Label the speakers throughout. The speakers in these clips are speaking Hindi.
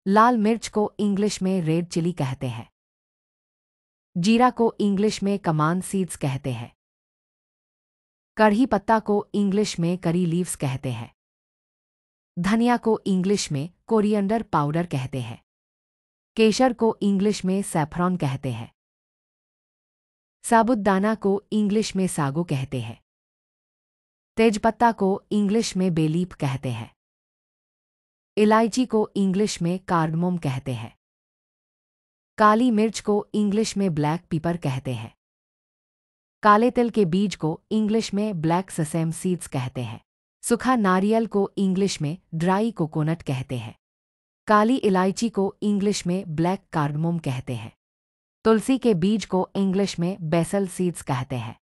Speaker 1: लाल मिर्च को इंग्लिश में रेड चिली कहते हैं। जीरा को इंग्लिश में कमान सीड्स कहते हैं। कढ़ी पत्ता को इंग्लिश में करी लीव्स कहते हैं। धनिया को इंग्लिश में कोरिएंडर पाउडर कहते हैं। केसर को इंग्लिश में सैफरॉन कहते हैं। साबूदाना को इंग्लिश में सागो कहते हैं। तेजपत्ता को इंग्लिश में बेलीफ कहते हैं। इलायची को इंग्लिश में कार्डमोम कहते हैं। काली मिर्च को इंग्लिश में ब्लैक पेपर कहते हैं। काले तिल के बीज को इंग्लिश में ब्लैक सेसेम सीड्स कहते हैं। सूखा नारियल को इंग्लिश में ड्राई कोकोनट कहते हैं। काली इलायची को इंग्लिश में ब्लैक कार्डमोम कहते हैं। तुलसी के बीज को इंग्लिश में बेसल सीड्स कहते हैं।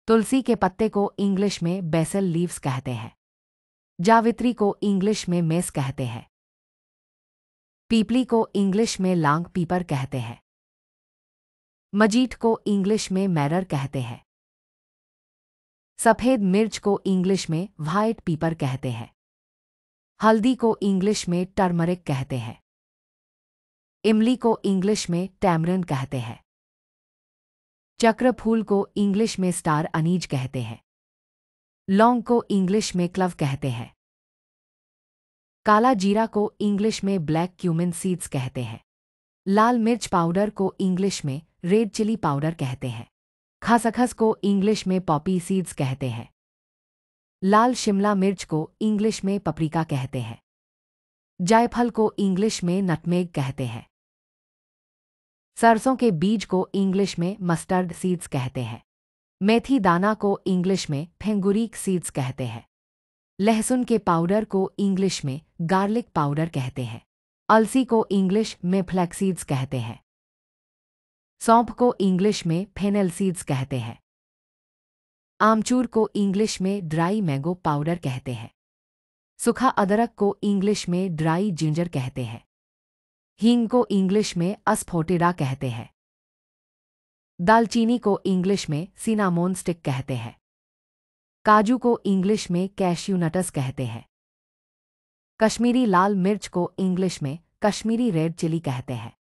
Speaker 1: तुलसी के पत्ते को इंग्लिश में बेसल लीव्स कहते हैं। जावित्री को इंग्लिश में मेस कहते हैं। पीपली को इंग्लिश में लांग पीपर कहते हैं। मजीठ को इंग्लिश में मैरर कहते हैं। सफ़ेद मिर्च को इंग्लिश में व्हाइट पीपर कहते हैं। हल्दी को इंग्लिश में टर्मरिक कहते हैं। इमली को इंग्लिश में टैमरिन कहते हैं। चक्र फूल को इंग्लिश में स्टार अनीज कहते हैं। लौंग को इंग्लिश में क्लव कहते हैं। काला जीरा को इंग्लिश में ब्लैक क्यूमिन सीड्स कहते हैं। लाल मिर्च पाउडर को इंग्लिश में रेड चिली पाउडर कहते हैं। खसखस को इंग्लिश में पॉपी सीड्स कहते हैं। लाल शिमला मिर्च को इंग्लिश में पपरिका कहते हैं। जायफल को इंग्लिश में नटमेग कहते हैं। सरसों के बीज को इंग्लिश में मस्टर्ड सीड्स कहते हैं। मेथी दाना को इंग्लिश में फेंगुरीक सीड्स कहते हैं। लहसुन के पाउडर को इंग्लिश में गार्लिक पाउडर कहते हैं। अलसी को इंग्लिश में फ्लैक्सीड्स कहते हैं। सौंफ को इंग्लिश में फेनेल सीड्स कहते हैं। आमचूर को इंग्लिश में ड्राई मैंगो पाउडर कहते हैं। सूखा अदरक को इंग्लिश में ड्राई जिंजर कहते हैं। हींग को इंग्लिश में अस्फोटिडा कहते हैं। दालचीनी को इंग्लिश में सिनामोन स्टिक कहते हैं। काजू को इंग्लिश में कैश्यू नट्स कहते हैं। कश्मीरी लाल मिर्च को इंग्लिश में कश्मीरी रेड चिली कहते हैं।